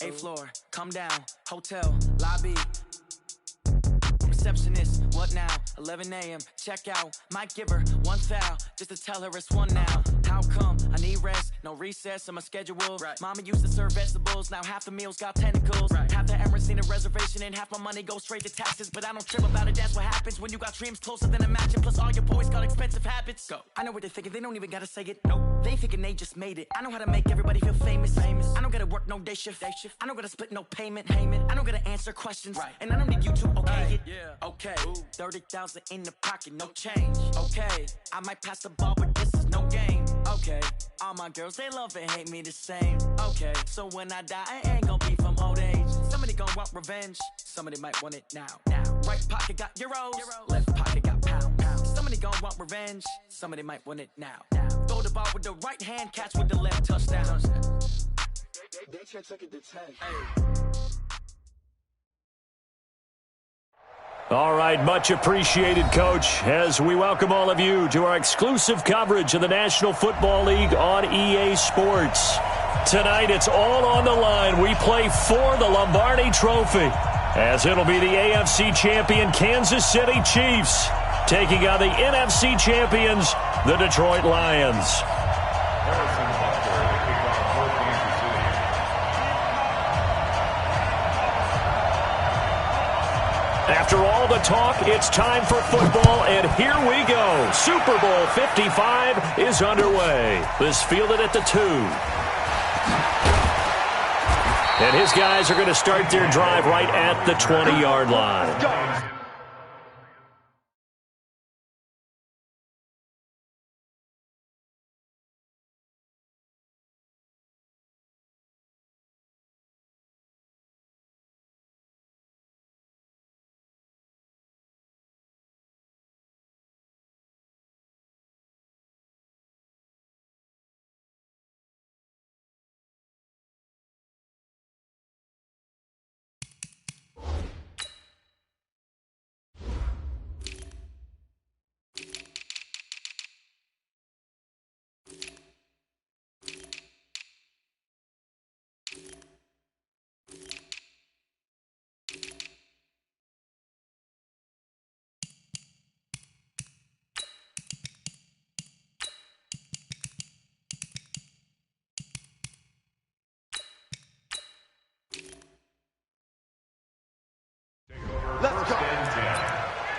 8th floor, come down, hotel, lobby. Receptionist, what now? 11 a.m., check out. Might give her one foul, just to tell her it's one now. How come? I need rest, no recess in my schedule. Right. Mama used to serve vegetables, now half the meals got tentacles. Right. Half the Emirates need a reservation and half my money goes straight to taxes. But I don't trip about it, that's what happens when you got dreams closer than a match. And plus all your boys got expensive habits. Go. I know what they're thinking, they don't even gotta say it. Nope. They ain't thinking they just made it. I know how to make everybody feel famous. I don't gotta work no day shift. I don't gotta split no payment. I don't gotta answer questions. Right. And I don't need you to okay it. Yeah. Okay, 30,000 in the pocket, no change. Okay, I might pass the ball, but this is no game. Okay, all my girls, they love and hate me the same. Okay, so when I die, I ain't gonna be from old age. Somebody gonna want revenge, somebody might want it now. Right pocket got euros, left pocket got pounds. Somebody gonna want revenge, somebody might want it now. Throw the ball with the right hand, catch with the left, touchdown. They check it to 10. All right, much appreciated, Coach, as we welcome all of you to our exclusive coverage of the National Football League on EA Sports. Tonight, it's all on the line. We play for the Lombardi Trophy, as it'll be the AFC champion Kansas City Chiefs taking on the NFC champions, the Detroit Lions. After all the talk, it's time for football, and here we go. Super Bowl 55 is underway. This fielded at the 2. And his guys are going to start their drive right at the 20-yard line. Let's go.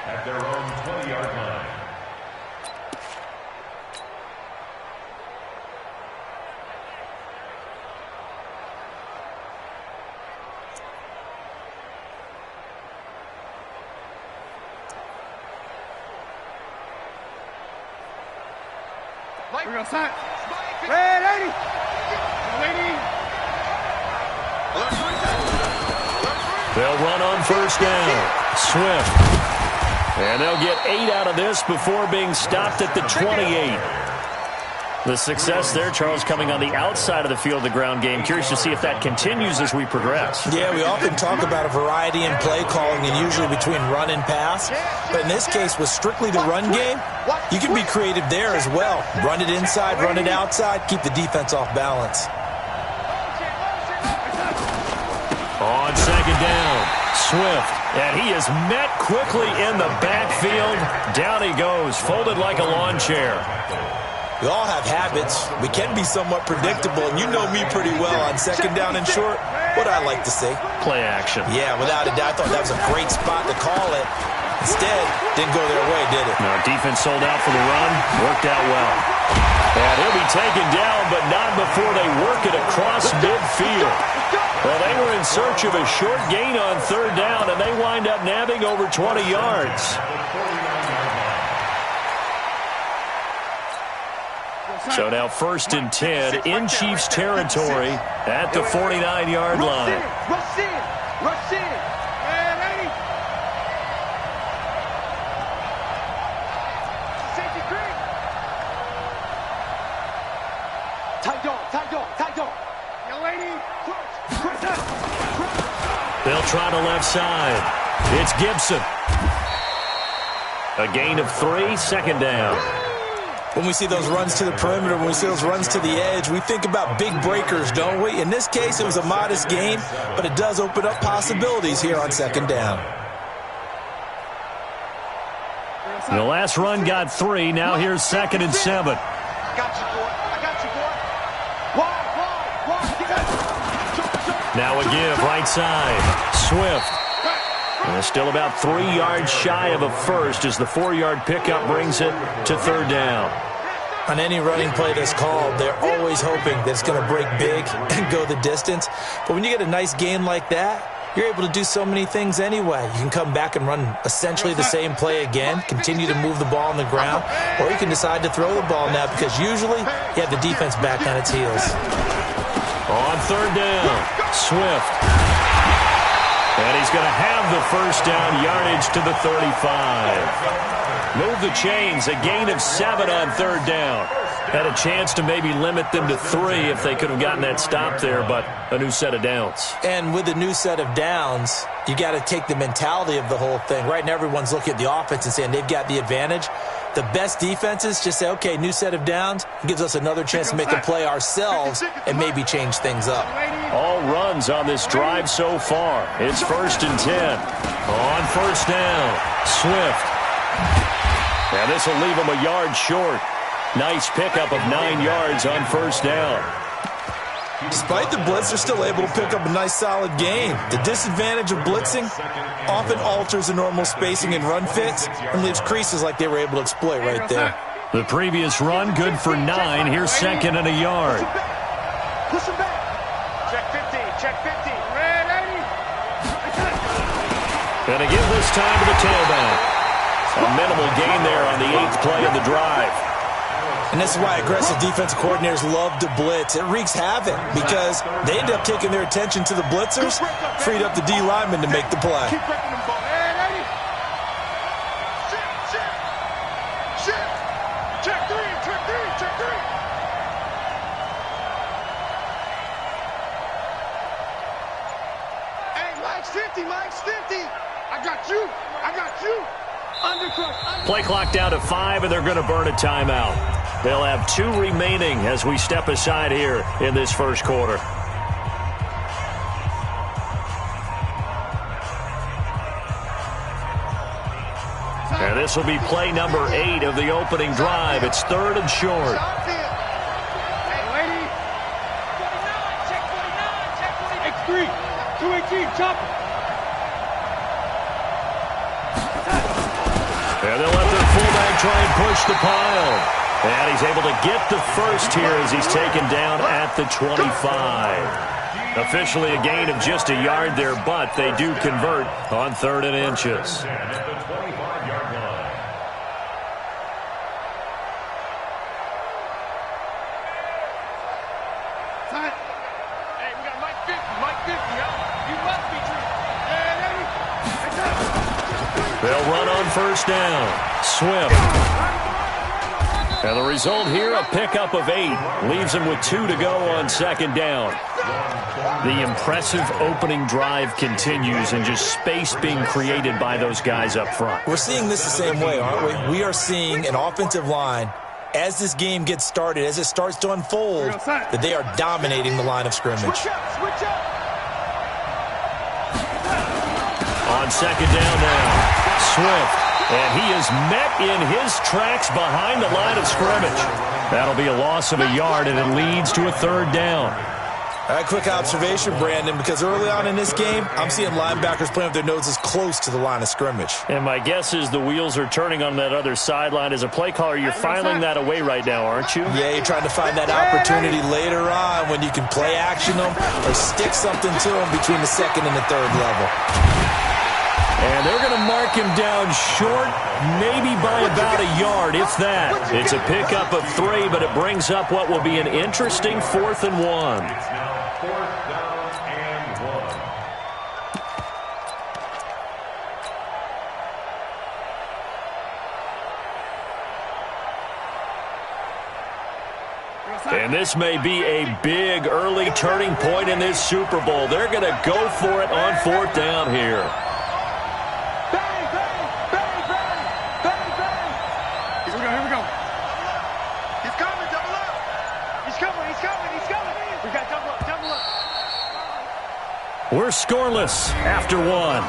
At their own 20-yard line. We're going to sign. Red 80. They'll run on first down. Swift. And they'll get 8 out of this before being stopped at the 28. The success there, Charles, coming on the outside of the field, the ground game. Curious to see if that continues as we progress. Yeah, we often talk about a variety in play calling and usually between run and pass. But in this case, with strictly the run game, you can be creative there as well. Run it inside, run it outside, keep the defense off balance. On second down, Swift. And he is met quickly in the backfield. Down he goes, folded like a lawn chair. We all have habits. We can be somewhat predictable, and you know me pretty well on second down and short. What I like to say. Play action. Yeah, without a doubt, I thought that was a great spot to call it. Instead, didn't go their way, did it? No, defense sold out for the run. Worked out well. And he'll be taken down, but not before they work it across midfield. Well, they were in search of a short gain on third down, and they wind up nabbing over 20 yards. So now 1st and 10 in Chiefs territory at the 49-yard line. Rush in. Rush in. Red 80. Safety green. Tight dog. Tight dog. Tight dog. Young lady. They'll try to left side. It's Gibson. A gain of 3, second down. When we see those runs to the perimeter, when we see those runs to the edge, we think about big breakers, don't we? In this case, it was a modest gain, but it does open up possibilities here on second down. The last run got 3. Now here's 2nd and 7. I got you, boy. I got you, boy. Wide. Now a give, right side. Swift. And still about 3 yards shy of a first as the 4-yard pickup brings it to 3rd down. On any running play that's called, they're always hoping that it's going to break big and go the distance. But when you get a nice gain like that, you're able to do so many things anyway. You can come back and run essentially the same play again, continue to move the ball on the ground, or you can decide to throw the ball now because usually you have the defense back on its heels. On 3rd down, Swift. And he's going to have the first down, yardage to the 35. Move the chains, a gain of 7 on 3rd down. Had a chance to maybe limit them to 3 if they could have gotten that stop there, but a new set of downs. And with a new set of downs, you got to take the mentality of the whole thing. Right now, everyone's looking at the offense and saying they've got the advantage. The best defenses just say, okay, new set of downs. It gives us another chance to make a play ourselves and maybe change things up. All runs on this drive so far. It's 1st and 10. On 1st down, Swift. And this will leave him a yard short. Nice pickup of 9 yards on 1st down. Despite the blitz, they're still able to pick up a nice solid gain. The disadvantage of blitzing often alters the normal spacing and run fits and leaves creases like they were able to exploit right there. The previous run good for 9. Here's 2nd and a yard. Push him back. Check 15. Check 15. Red 80. And a give this time to the tailback. A minimal gain there on the 8th play of the drive. And this is why aggressive defensive coordinators love to blitz. It wreaks havoc because they end up taking their attention to the blitzers, freed up the D lineman to make the play. Keep breaking them ball. Red 80. Shift. Check 3. Check 3. Check 3. Hey, Mike's 50. Mike's 50. I got you. I got you. Undercut. Play clock down to 5, and they're going to burn a timeout. They'll have 2 remaining as we step aside here in this first quarter. And this will be play number 8 of the opening drive. It's 3rd and short. Hey, lady. Check 49. Check 49. X3. 218. Chopper. And they'll let their fullback try and push the pile. And he's able to get the first here as he's taken down at the 25. Officially a gain of just a yard there, but they do convert on 3rd and inches. At the 25-yard line. Hey, we got Mike 50. Mike 50, huh? You must be true. They'll run on 1st down. Swift. And the result here, a pickup of 8. Leaves him with 2 to go on 2nd down. The impressive opening drive continues and just space being created by those guys up front. We're seeing this the same way, aren't we? We are seeing an offensive line, as this game gets started, as it starts to unfold, that they are dominating the line of scrimmage. Switch up. On 2nd down now, Swift. And he is met in his tracks behind the line of scrimmage. That'll be a loss of a yard, and it leads to a 3rd down. All right, quick observation, Brandon, because early on in this game, I'm seeing linebackers playing with their noses close to the line of scrimmage. And my guess is the wheels are turning on that other sideline. As a play caller, you're filing that away right now, aren't you? Yeah, you're trying to find that opportunity later on when you can play action them or stick something to them between the 2nd and the 3rd level. And they're going to mark him down short, maybe by about a yard, if that. It's a pickup of 3, but it brings up what will be an interesting 4th and 1. It's now 4th down and 1. And this may be a big early turning point in this Super Bowl. They're going to go for it on 4th down here. We're scoreless after one.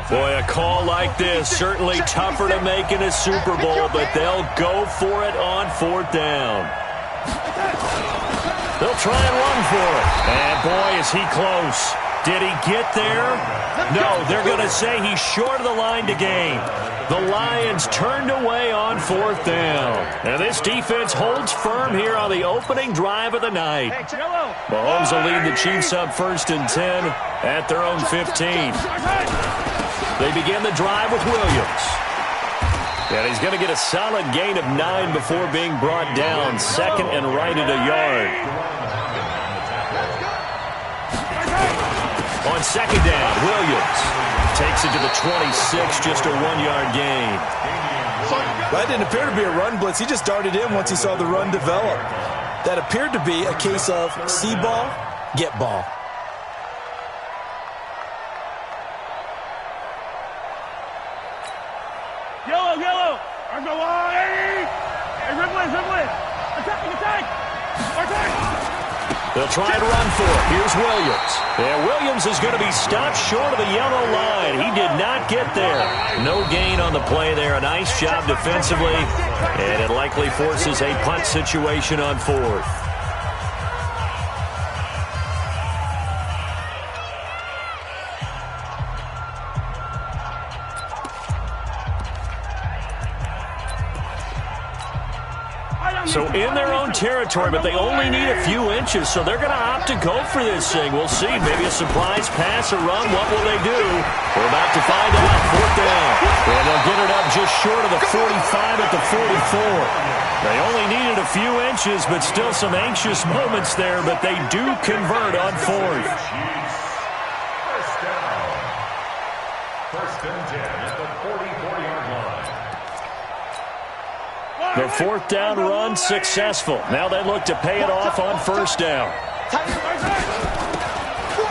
Boy, a call like this, certainly tougher to make in a Super Bowl, but they'll go for it on 4th down. They'll try and run for it. And boy, is he close. Did he get there? No, they're going to say he's short of the line to gain. The Lions turned away on 4th down. And this defense holds firm here on the opening drive of the night. Mahomes will lead the Chiefs up 1st and 10 at their own 15. They begin the drive with Williams. And he's going to get a solid gain of 9 before being brought down. 2nd and right at a yard. On 2nd down, Williams takes it to the 26, just a 1-yard gain. That didn't appear to be a run blitz. He just darted in once he saw the run develop. That appeared to be a case of see ball, get ball. Yellow. I go on, Eddie. Hey, Ridley. Attack. They'll try and run for it. Here's Williams. And Williams is going to be stopped short of the yellow line. He did not get there. No gain on the play there. A nice job defensively. And it likely forces a punt situation on 4th. So in their own territory, but they only need a few inches, so they're going to opt to go for this thing. We'll see. Maybe a surprise pass or run. What will they do? We're about to find out. 4th down. And they'll get it up just short of the 45 at the 44. They only needed a few inches, but still some anxious moments there, but they do convert on 4th. First and 10 at the 44-yard line. The 4th down run successful. Now they look to pay it off on 1st down.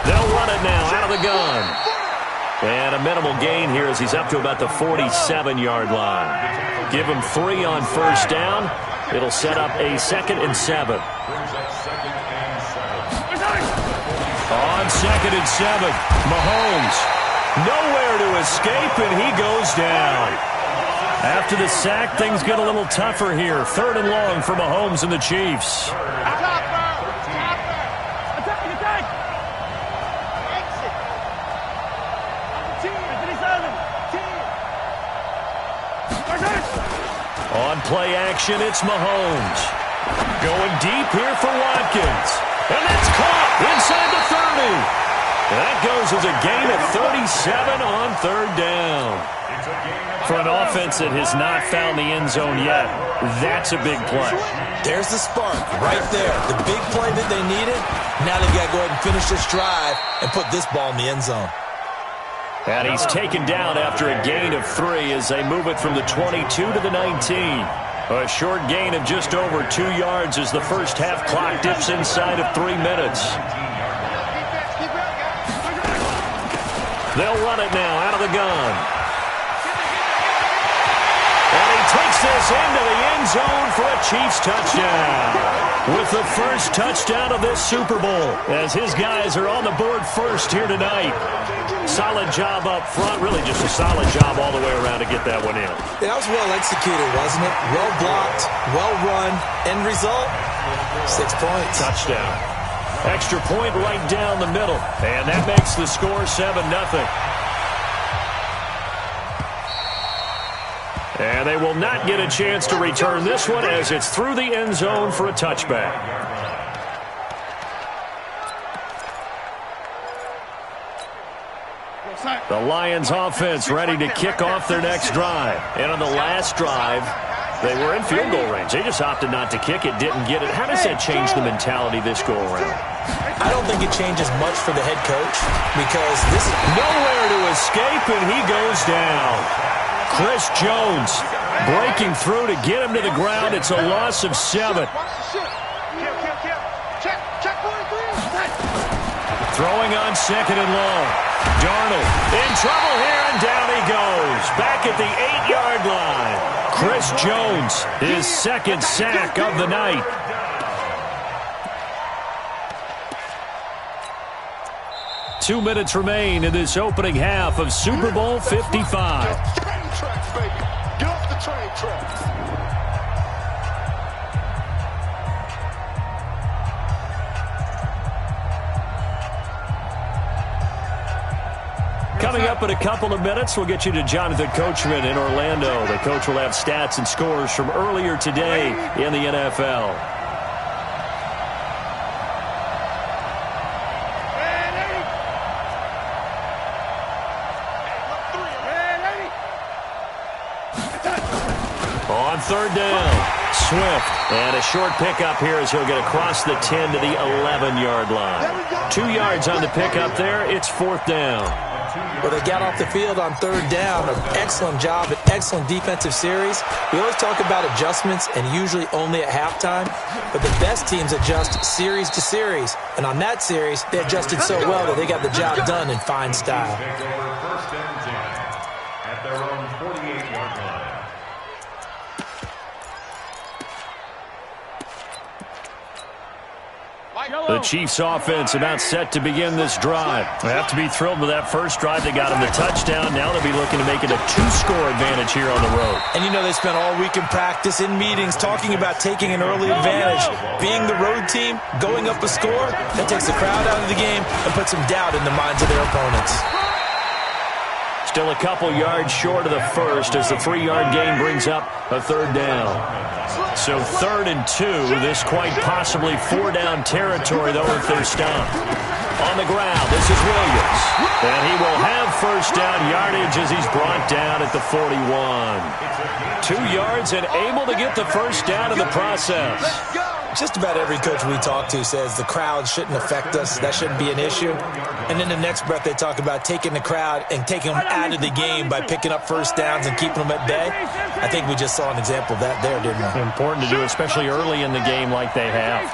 They'll run it now out of the gun. And a minimal gain here as he's up to about the 47-yard line. Give him 3 on 1st down. It'll set up a 2nd and 7. On 2nd and 7, Mahomes nowhere to escape, and he goes down. After the sack, things get a little tougher here. 3rd and long for Mahomes and the Chiefs. On play action, it's Mahomes. Going deep here for Watkins. And that's caught inside the 30. That goes as a gain of 37 on 3rd down. For an offense that has not found the end zone yet, that's a big play. There's the spark right there. The big play that they needed. Now they've got to go ahead and finish this drive and put this ball in the end zone. And he's taken down after a gain of 3 as they move it from the 22 to the 19. A short gain of just over 2 yards as the first half clock dips inside of 3 minutes. They'll run it now out of the gun. And he takes this into the end zone for a Chiefs touchdown. With the first touchdown of this Super Bowl, as his guys are on the board first here tonight. Solid job up front, really just a solid job all the way around to get that one in. That was well executed, wasn't it? Well blocked, well run. End result, 6 points. Touchdown. Extra point right down the middle. And that makes the score 7-0. And they will not get a chance to return this one as it's through the end zone for a touchback. The Lions offense ready to kick off their next drive. And on the last drive, they were in field goal range. They just opted not to kick it, didn't get it. How does that change the mentality this go-around? I don't think it changes much for the head coach because this is nowhere to escape, and he goes down. Chris Jones breaking through to get him to the ground. It's a loss of 7. Throwing on 2nd and long. Darnold in trouble here, and down he goes. Back at the 8-yard line. Chris Jones, his 2nd sack of the night. Two minutes remain in this opening half of Super Bowl 55. Get off the train tracks, baby. Get off the train tracks. Coming up in a couple of minutes, we'll get you to Jonathan Coachman in Orlando. The coach will have stats and scores from earlier today in the NFL. On 3rd down, Swift. And a short pickup here as he'll get across the 10 to the 11-yard line. 2 yards on the pickup there. It's 4th down. Well, they got off the field on 3rd down. An excellent job, an excellent defensive series. We always talk about adjustments, and usually only at halftime. But the best teams adjust series to series. And on that series, they adjusted so well that they got the job done in fine style. Take over 1st and 10 at their own 48-yard line. The Chiefs offense about set to begin this drive. They have to be thrilled with that first drive. They got him the touchdown. Now they'll be looking to make it a 2-score advantage here on the road. And you know they spent all week in practice, in meetings, talking about taking an early advantage. Being the road team, going up a score, that takes the crowd out of the game and puts some doubt in the minds of their opponents. Still a couple yards short of the first as the 3-yard gain brings up a 3rd down. So 3rd and 2, this quite possibly 4-down territory, though, if they're stopped. On the ground, this is Williams. And he will have 1st down yardage as he's brought down at the 41. 2 yards and able to get the 1st down in the process. Just about every coach we talk to says the crowd shouldn't affect us. That shouldn't be an issue. And in the next breath, they talk about taking the crowd and taking them out of the game by picking up 1st downs and keeping them at bay. I think we just saw an example of that there, didn't we? Important to do, especially early in the game like they have.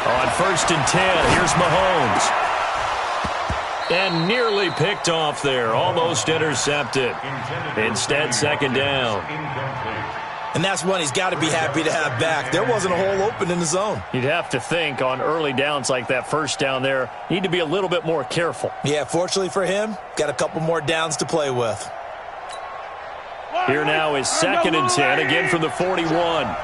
On 1st and 10, here's Mahomes. And nearly picked off there. Almost intercepted. Instead, 2nd down. And that's one he's got to be happy to have back. There wasn't a hole open in the zone. You'd have to think on early downs like that 1st down there, need to be a little bit more careful. Yeah, fortunately for him, got a couple more downs to play with. Here now is 2nd and 10, again from the 41.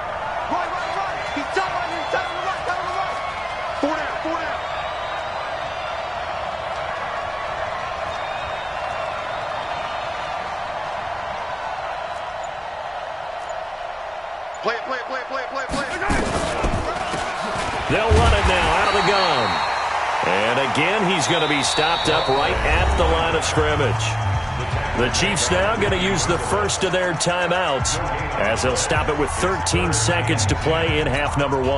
They'll run it now out of the gun. And again, he's going to be stopped up right at the line of scrimmage. The Chiefs now going to use the first of their timeouts as they'll stop it with 13 seconds to play in half number 1.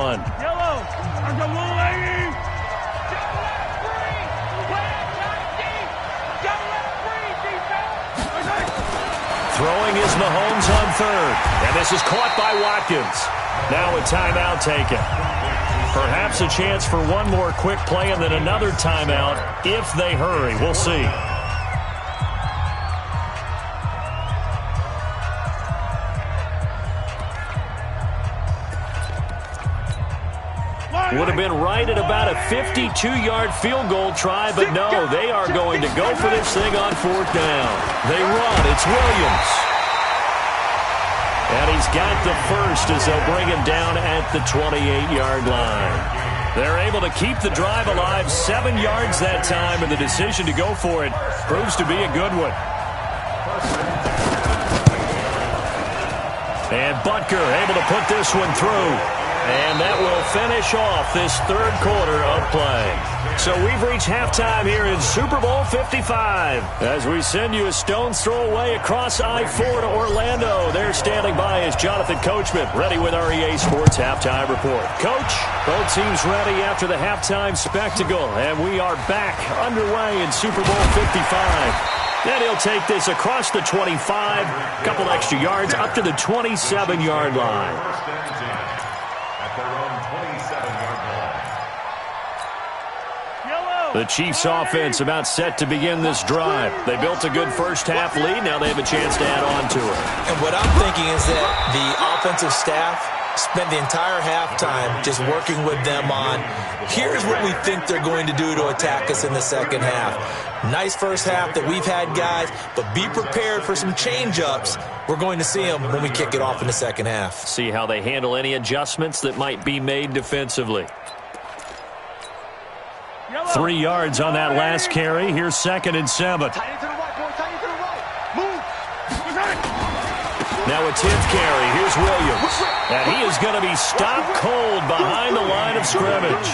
Throwing is Mahomes on 3rd. And this is caught by Watkins. Now a timeout taken. Perhaps a chance for one more quick play and then another timeout if they hurry. We'll see. Would have been right at about a 52-yard field goal try, but no, they are going to go for this thing on 4th down. They run. It's Williams. And he's got the first as they'll bring him down at the 28-yard line. They're able to keep the drive alive 7 yards that time, and the decision to go for it proves to be a good one. And Butker able to put this one through. And that will finish off this third quarter of play. So we've reached halftime here in Super Bowl 55. As we send you a stone's throw away across I-4 to Orlando. There standing by is Jonathan Coachman, ready with our EA Sports Halftime Report. Coach, both teams ready after the halftime spectacle. And we are back underway in Super Bowl 55. Then he'll take this across the 25, a couple extra yards, up to the 27-yard line. The Chiefs offense about set to begin this drive. They built a good first-half lead. Now they have a chance to add on to it. And what I'm thinking is that the offensive staff spent the entire halftime just working with them on, here's what we think they're going to do to attack us in the second half. Nice first half that we've had, guys, but be prepared for some change-ups. We're going to see them when we kick it off in the second half. See how they handle any adjustments that might be made defensively. 3 yards on that last carry. Here's 2nd and 7. Now a 10th carry. Here's Williams. And he is going to be stopped cold behind the line of scrimmage.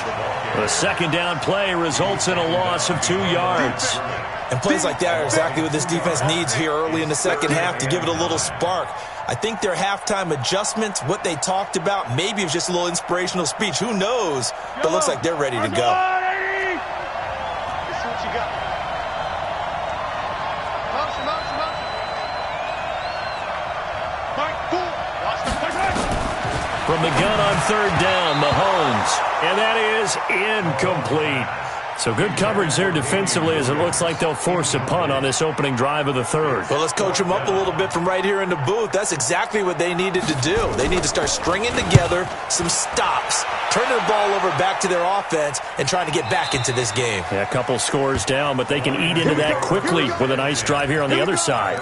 The second down play results in a loss of 2 yards. And plays like that are exactly what this defense needs here early in the second half to give it a little spark. I think their halftime adjustments, what they talked about, maybe it was just a little inspirational speech. Who knows? But it looks like they're ready to go. From the gun on 3rd down, Mahomes. And that is incomplete. So good coverage there defensively as it looks like they'll force a punt on this opening drive of the third. Well, let's coach them up a little bit from right here in the booth. That's exactly what they needed to do. They need to start stringing together some stops, turning the ball over back to their offense, and trying to get back into this game. Yeah, a couple scores down, but they can eat into that quickly with a nice drive here on the other side.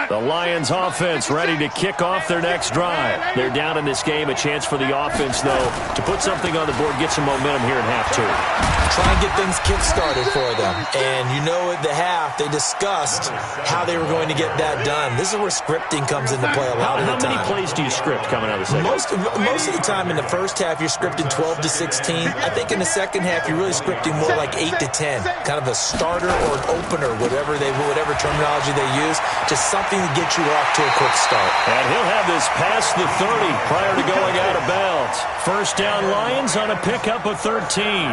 The Lions offense ready to kick off their next drive. They're down in this game. A chance for the offense, though, to put something on the board, get some momentum here in half 2. Try and get things kick-started for them. And you know at the half, they discussed how they were going to get that done. This is where scripting comes into play a lot of the time. How many plays do you script coming out of the second? Most of the time in the first half, you're scripting 12 to 16. I think in the second half, you're really scripting more like 8 to 10. Kind of a starter or an opener, whatever terminology they use. Just something to get you off to a quick start. And he'll have this past the 30 prior to going out of bounds. First down Lions on a pickup of 13.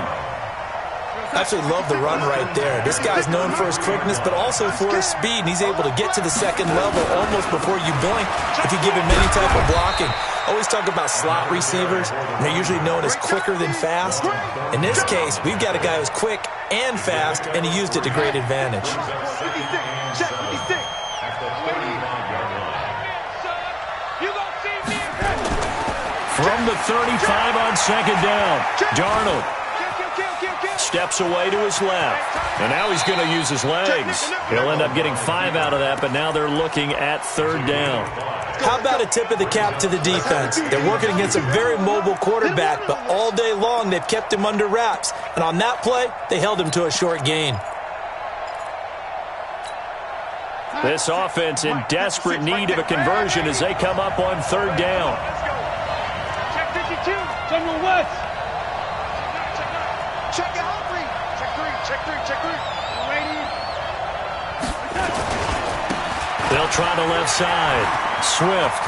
I actually love the run right there. This guy's known for his quickness, but also for his speed. And he's able to get to the second level almost before you blink if you give him any type of blocking. Always talk about slot receivers. They're usually known as quicker than fast. In this case, we've got a guy who's quick and fast, and he used it to great advantage. From the 35 on 2nd down, Darnold steps away to his left. And now he's going to use his legs. He'll end up getting 5 out of that, but now they're looking at 3rd down. How about a tip of the cap to the defense? They're working against a very mobile quarterback, but all day long they've kept him under wraps. And on that play, they held him to a short gain. This offense in desperate need of a conversion as they come up on 3rd down. Check 52. General West. Check out 3. Check 3. Check 3. Check 3. They'll try the left side. Swift.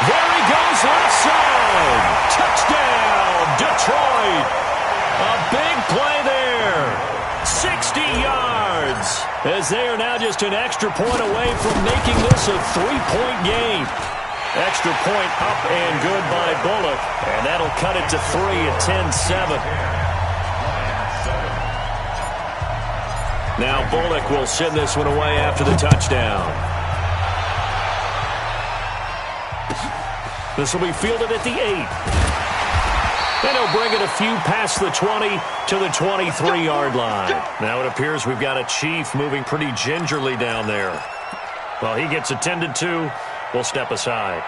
There he goes left side. Touchdown, Detroit. A big play there. 60 yards. As they are now just an extra point away from making this a 3-point game. Extra point up and good by Bullock. And that'll cut it to 3 at 10-7. Now Bullock will send this one away after the touchdown. This will be fielded at the 8. And he'll bring it a few past the 20 to the 23-yard line. Now it appears we've got a Chief moving pretty gingerly down there. Well, he gets attended to. We'll step aside.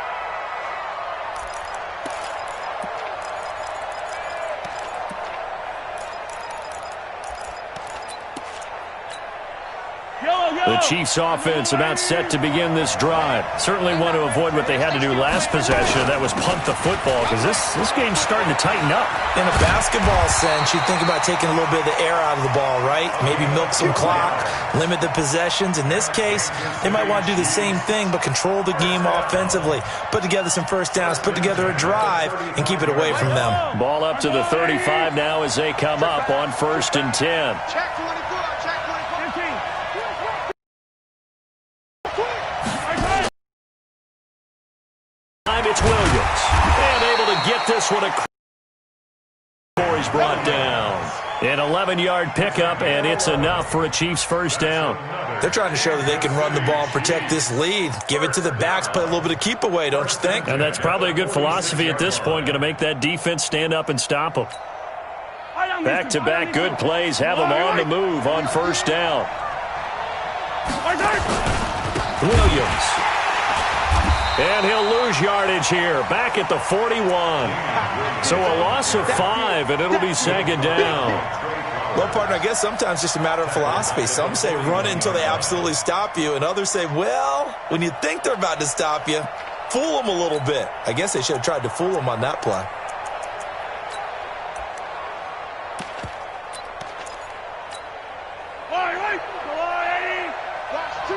Yellow. The Chiefs offense about set to begin this drive. Certainly want to avoid what they had to do last possession. That was punt the football, because this game's starting to tighten up. In a basketball sense, you think about taking a little bit of the air out of the ball, right? Maybe milk some clock, limit the possessions. In this case, they might want to do the same thing, but control the game offensively. Put together some first downs, put together a drive, and keep it away from them. Ball up to the 35 now as they come up on 1st and 10. Check 24, check 24. 15. It's Williams. And able to get this one across. He's brought down. An 11-yard pickup, and it's enough for a Chiefs first down. They're trying to show that they can run the ball and protect this lead. Give it to the backs, play a little bit of keep away, don't you think? And that's probably a good philosophy at this point, going to make that defense stand up and stop them. Back-to-back good plays have them on the move on first down. Williams. And he'll lose yardage here, back at the 41. So a loss of 5, and it'll be 2nd down. Well, partner, I guess sometimes it's just a matter of philosophy. Some say run it until they absolutely stop you, and others say, well, when you think they're about to stop you, fool them a little bit. I guess they should have tried to fool them on that play. Last 2.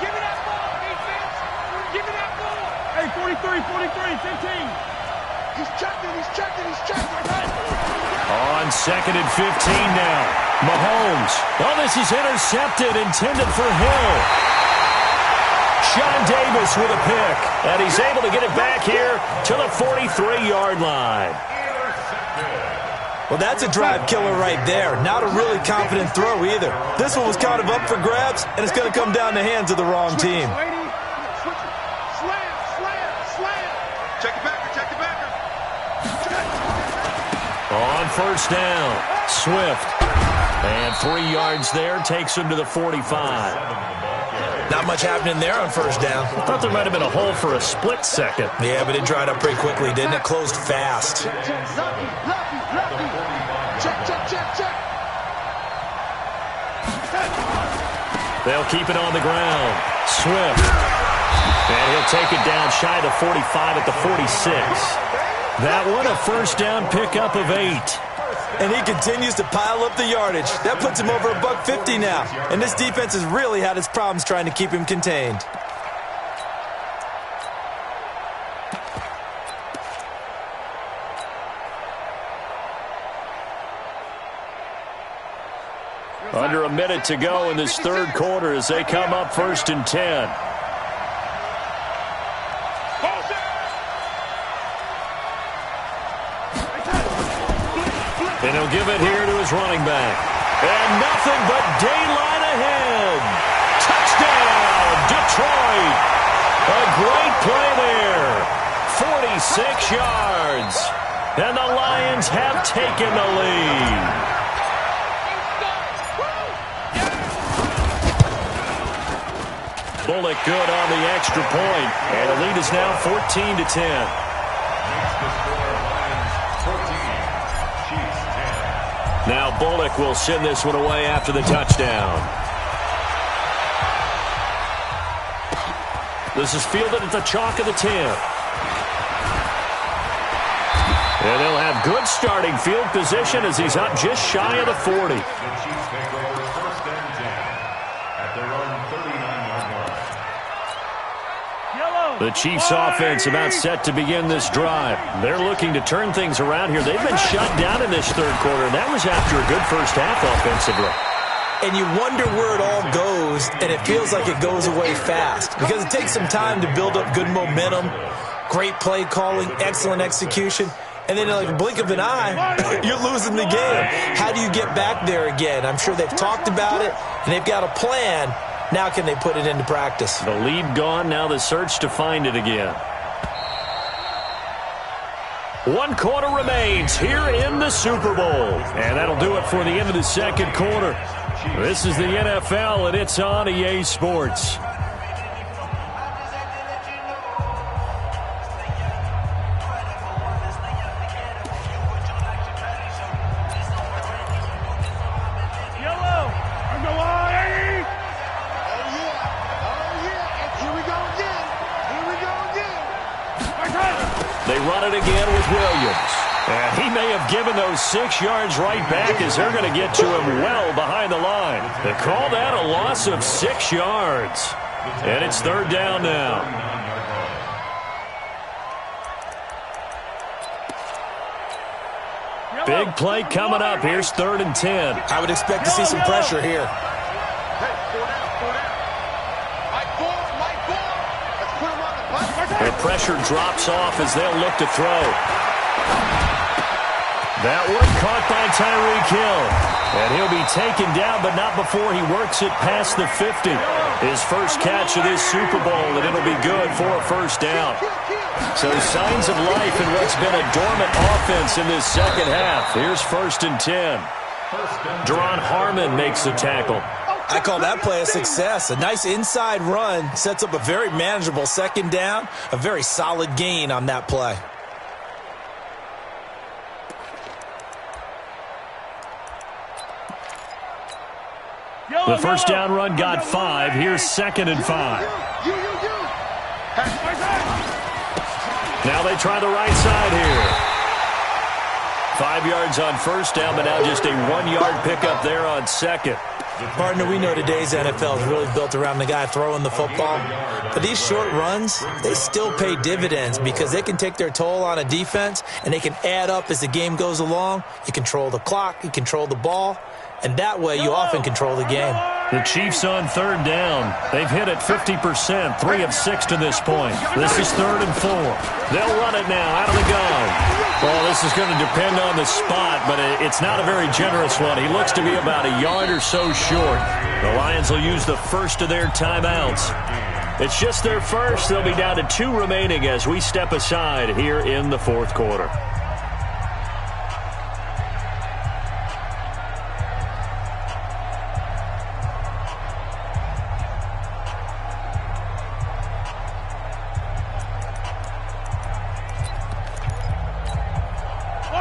Give me that ball, defense. Give me that ball. Hey, 43, 15. He's checking. On 2nd and 15 now. Mahomes. Oh, this is intercepted, intended for Hill. Sean Davis with a pick. And he's able to get it back here to the 43-yard line. Well, that's a drive killer right there. Not a really confident throw either. This one was kind of up for grabs, and it's going to come down the hands of the wrong team. Slam. Check the backer. On first down, Swift. And 3 yards there, takes him to the 45. Not much happening there on first down. I thought there might have been a hole for a split second. Yeah, but it dried up pretty quickly, didn't it? Closed fast. Check. They'll keep it on the ground. Swift. And he'll take it down shy of the 45 at the 46. That one a first down pickup of 8. And he continues to pile up the yardage. That puts him over $150 now. And this defense has really had its problems trying to keep him contained. Under a minute to go in this third quarter as they come up 1st and 10. And he'll give it here to his running back. And nothing but daylight ahead. Touchdown, Detroit. A great play there. 46 yards. And the Lions have taken the lead. Bullock good on the extra point. And the lead is now 14-10. Now Bullock will send this one away after the touchdown. This is fielded at the chalk of the 10. And they'll have good starting field position as he's up just shy of the 40. The Chiefs take over 1st and 10 at their own 39-yard line. The Chiefs offense about set to begin this drive. They're looking to turn things around here. They've been shut down in this third quarter, and that was after a good first half offensively. And you wonder where it all goes, and it feels like it goes away fast because it takes some time to build up good momentum, great play calling, excellent execution, and then like a blink of an eye, you're losing the game. How do you get back there again? I'm sure they've talked about it, and they've got a plan. Now can they put it into practice? The lead gone, now the search to find it again. 1 quarter remains here in the Super Bowl. And that'll do it for the end of the second quarter. This is the NFL, and it's on EA Sports. Yellow, go on. again with Williams. And he may have given those 6 yards right back as they're going to get to him well behind the line. They call that a loss of 6 yards. And it's 3rd down now. Big play coming up. Here's 3rd and 10. I would expect to see some pressure here. The pressure drops off as they'll look to throw. That one caught by Tyreek Hill. And he'll be taken down, but not before he works it past the 50. His first catch of this Super Bowl, and it'll be good for a 1st down. So signs of life in what's been a dormant offense in this second half. Here's 1st and 10. Deron Harmon makes the tackle. I call that play a success. A nice inside run sets up a very manageable 2nd down. A very solid gain on that play. The 1st down run got 5. Here's 2nd and 5. Now they try the right side here. 5 yards on 1st down, but now just a 1-yard pickup there on 2nd. Partner, we know today's NFL is really built around the guy throwing the football. But these short runs, they still pay dividends because they can take their toll on a defense, and they can add up as the game goes along. You control the clock, you control the ball, and that way you often control the game. The Chiefs on 3rd down. They've hit it 50%, 3 of 6 to this point. This is 3rd and 4. They'll run it now out of the gun. Well, this is going to depend on the spot, but it's not a very generous one. He looks to be about a yard or so short. The Lions will use the first of their timeouts. It's just their first. They'll be down to 2 remaining as we step aside here in the 4th quarter.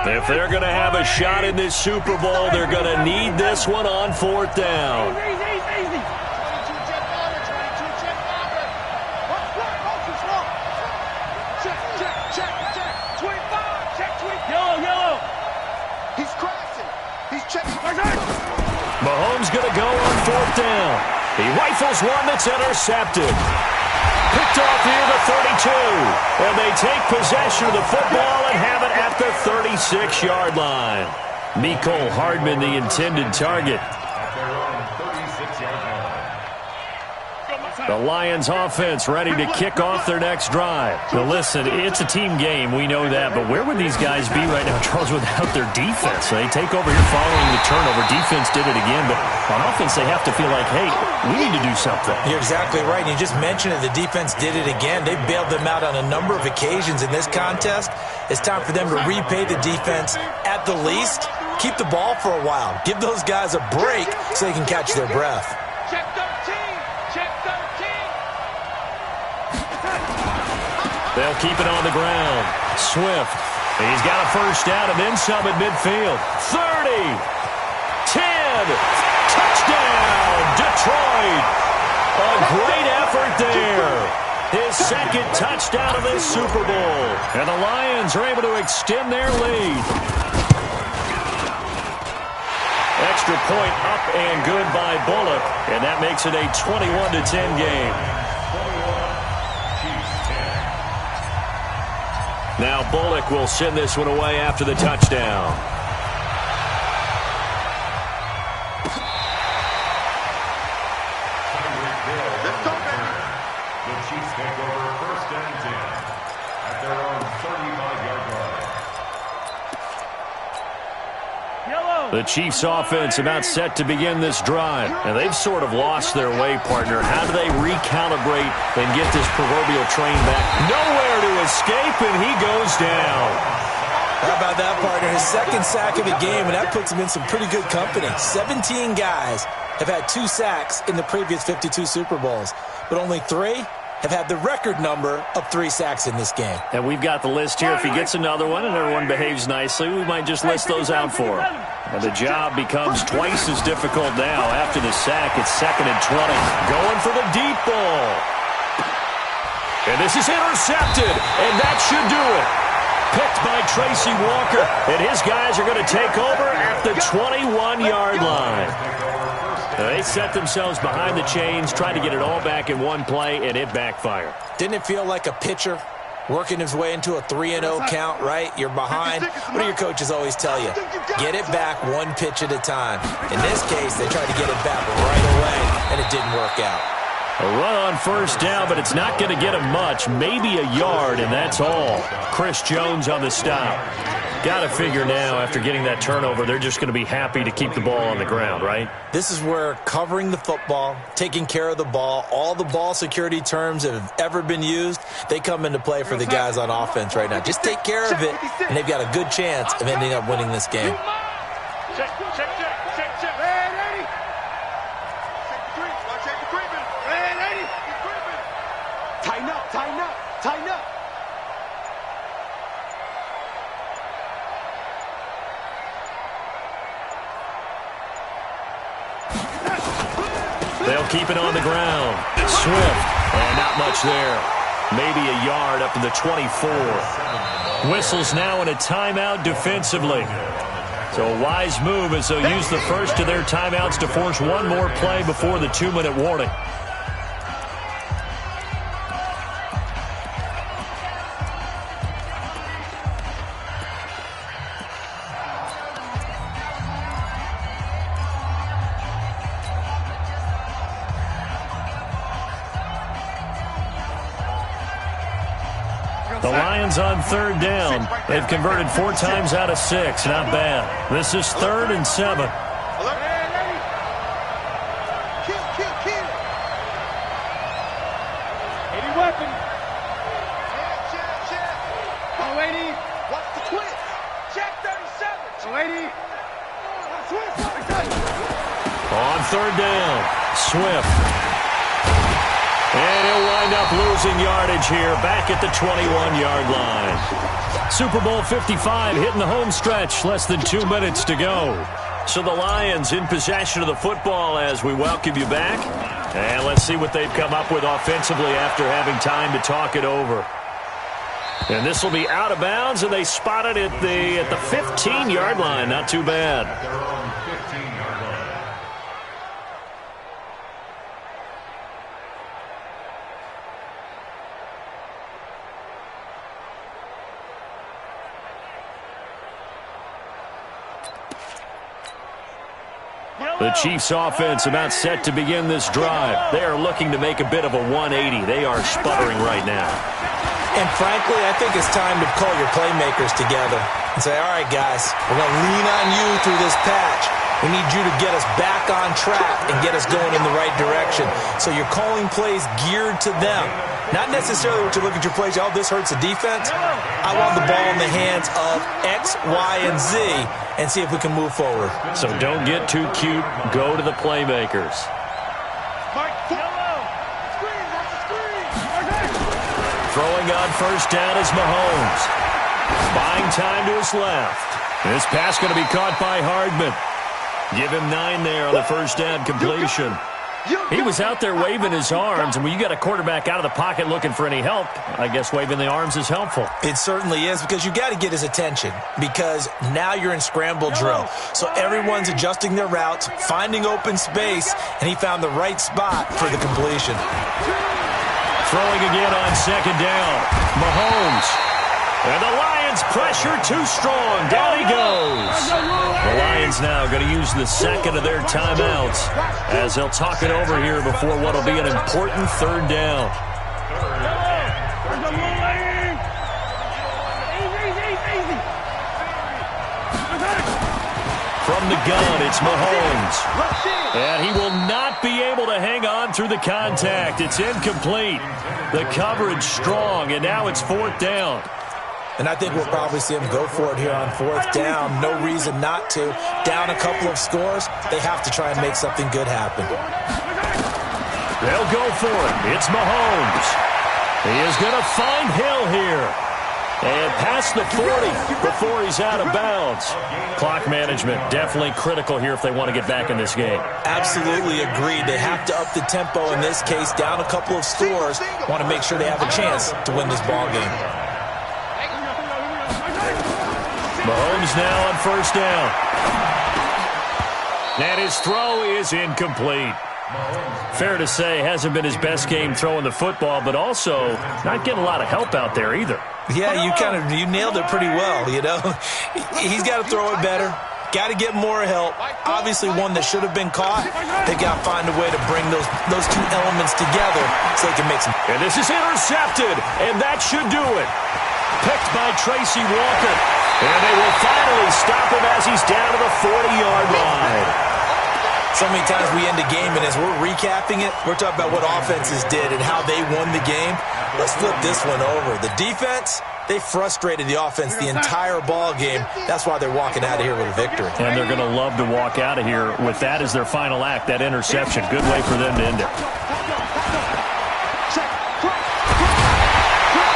If they're going to have a shot in this Super Bowl, they're going to need this one on 4th down. Mahomes going to go on 4th down. He rifles one that's intercepted. Picked off near the 32. And they take possession of the football and have it at the 36-yard line. Mecole Hardman, the intended target. The Lions offense ready to kick off their next drive. Now listen, it's a team game, we know that, but where would these guys be right now, Charles, without their defense? They take over here following the turnover. Defense did it again, but on offense they have to feel like, hey, we need to do something. You're exactly right. You just mentioned it. The defense did it again. They bailed them out on a number of occasions in this contest. It's time for them to repay the defense at the least. Keep the ball for a while. Give those guys a break so they can catch their breath. Check 13. Check 13. They'll keep it on the ground. Swift. He's got a 1st down and then some at midfield. 30. 10. Touchdown, Detroit. A great effort there. His 2nd touchdown of this Super Bowl. And the Lions are able to extend their lead. Extra point up and good by Bullock. And that makes it a 21-10 game. Now Bullock will send this one away after the touchdown. The Chiefs take over 1st and 10 at their own 35-yard line. The Chiefs offense about set to begin this drive. And they've sort of lost their way, partner. How do they recalibrate and get this proverbial train back? Nowhere to escape, and he goes down. How about that, partner? His 2nd sack of the game, and that puts him in some pretty good company. 17 guys have had 2 sacks in the previous 52 Super Bowls, but only 3 have had the record number of 3 sacks in this game. And we've got the list here. If he gets another one and everyone behaves nicely, we might just list those out for him. And the job becomes twice as difficult now. After the sack, it's 2nd and 20. Going for the deep ball. And this is intercepted, and that should do it. Picked by Tracy Walker. And his guys are going to take over at the 21-yard line. They set themselves behind the chains, trying to get it all back in one play, and it backfired. Didn't it feel like a pitcher working his way into a 3-0 count, right? You're behind. What do your coaches always tell you? Get it back one pitch at a time. In this case, they tried to get it back right away, and it didn't work out. A run on first down, but it's not going to get him much. Maybe a yard, and that's all. Chris Jones on the stop. Got to figure now, after getting that turnover, they're just going to be happy to keep the ball on the ground, right? This is where covering the football, taking care of the ball, all the ball security terms that have ever been used, they come into play for the guys on offense right now. Just take care of it, and they've got a good chance of ending up winning this game. Check. Tighten up. They'll keep it on the ground. Swift. And not much there. Maybe a yard up to the 24. Whistles now in a timeout defensively. So a wise move as they'll use the first of their timeouts to force one more play before the 2-minute warning. The Lions on third down. They've converted 4 times out of 6. Not bad. This is 3rd and 7. Kill. Any weapon. Check. Oh, 80. Watch the twist. Check 37. Oh, 80. On third down, Swift. And he'll wind up losing yardage here back at the 21-yard line. Super Bowl 55 hitting the home stretch, less than 2 minutes to go. So the Lions in possession of the football as we welcome you back. And let's see what they've come up with offensively after having time to talk it over. And this will be out of bounds, and they spot it at the 15-yard line. Not too bad. Their own 15-yard line. The Chiefs offense about set to begin this drive. They are looking to make a bit of a 180. They are sputtering right now. And frankly, I think it's time to call your playmakers together and say, all right, guys, we're going to lean on you through this patch. We need you to get us back on track and get us going in the right direction. So you're calling plays geared to them. Not necessarily what you look at your plays, oh, this hurts the defense. I want the ball in the hands of X, Y, and Z and see if we can move forward. So don't get too cute. Go to the playmakers. Throwing on first down is Mahomes. Buying time to his left. This pass going to be caught by Hardman. Give him 9 there on the first down completion. He was out there waving his arms, and when you got a quarterback out of the pocket looking for any help, I guess waving the arms is helpful. It certainly is, because you got to get his attention, because now you're in scramble drill. So everyone's adjusting their routes, finding open space, and he found the right spot for the completion. Throwing again on second down. Mahomes. And the Lions pressure too strong. Down he goes. The Lions now going to use the second of their timeouts as they'll talk it over here before what will be an important third down. From the gun, it's Mahomes. And he will not be able to hang on through the contact. It's incomplete. The coverage strong, and now it's 4th down. And I think we'll probably see him go for it here on 4th down. No reason not to. Down a couple of scores, they have to try and make something good happen. They'll go for it. It's Mahomes. He is going to find Hill here. And past the 40 before he's out of bounds. Clock management definitely critical here if they want to get back in this game. Absolutely agreed. They have to up the tempo in this case. Down a couple of scores. Want to make sure they have a chance to win this ball game. Mahomes now on first down. And his throw is incomplete. Fair to say, hasn't been his best game throwing the football, but also not getting a lot of help out there either. Yeah, you nailed it pretty well, you know. He's got to throw it better. Got to get more help. Obviously one that should have been caught. They got to find a way to bring those two elements together so they can make some. And this is intercepted, and that should do it. Picked by Tracy Walker. And they will finally stop him as he's down to the 40-yard line. So many times we end a game, and as we're recapping it, we're talking about what offenses did and how they won the game. Let's flip this one over. The defense, they frustrated the offense the entire ball game. That's why they're walking out of here with a victory. And they're going to love to walk out of here with that as their final act, that interception. Good way for them to end it.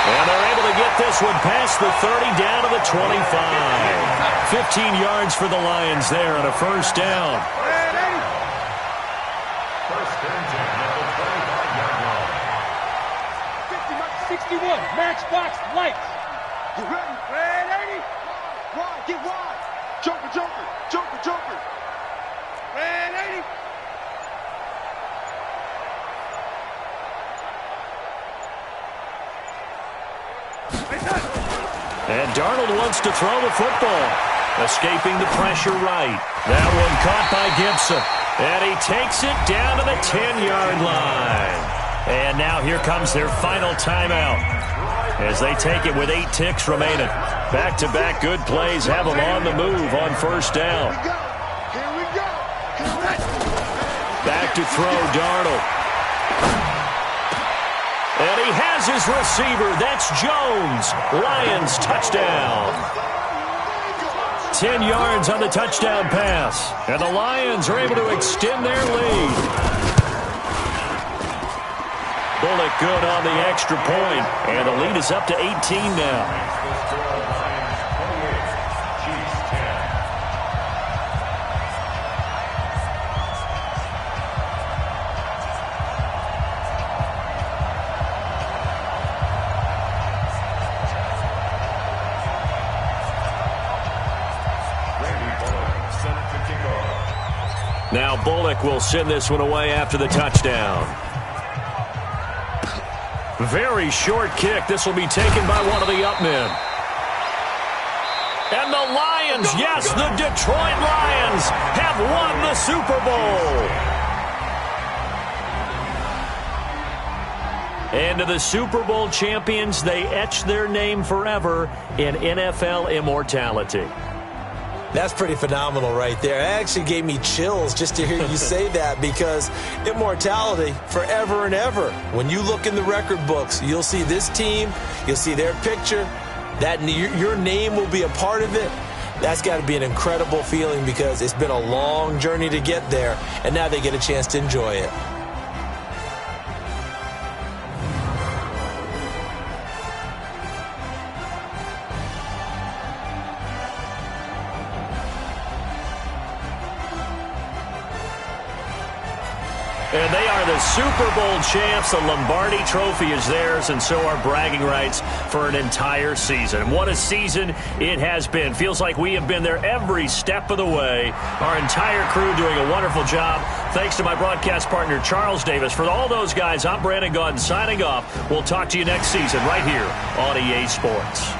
And they're able to get this one past the 30 down to the 25. 15 yards for the Lions there on a first down. Match box lights. You ready? Red 80. Wide, get wide. Joker, joker, joker, joker. Red 80. And Darnold wants to throw the football. Escaping the pressure right. That one caught by Gibson. And he takes it down to the 10-yard line. And now here comes their final timeout as they take it with 8 ticks remaining. Back-to-back good plays have them on the move on first down. Here we go. Back to throw, Darnold. And he has his receiver. That's Jones. Lions touchdown. 10 yards on the touchdown pass. And the Lions are able to extend their lead. Bullock good on the extra point, and the lead is up to 18 now. Now Bullock will send this one away after the touchdown. Very short kick. This will be taken by one of the up men. And the Lions, yes, the Detroit Lions have won the Super Bowl. And to the Super Bowl champions, they etch their name forever in NFL immortality. That's pretty phenomenal right there. It actually gave me chills just to hear you say that, because immortality forever and ever. When you look in the record books, you'll see this team, you'll see their picture, that your name will be a part of it. That's got to be an incredible feeling, because it's been a long journey to get there, and now they get a chance to enjoy it. And they are the Super Bowl champs. The Lombardi Trophy is theirs, and so are bragging rights for an entire season. What a season it has been. Feels like we have been there every step of the way. Our entire crew doing a wonderful job. Thanks to my broadcast partner, Charles Davis. For all those guys, I'm Brandon Gaudin signing off. We'll talk to you next season right here on EA Sports.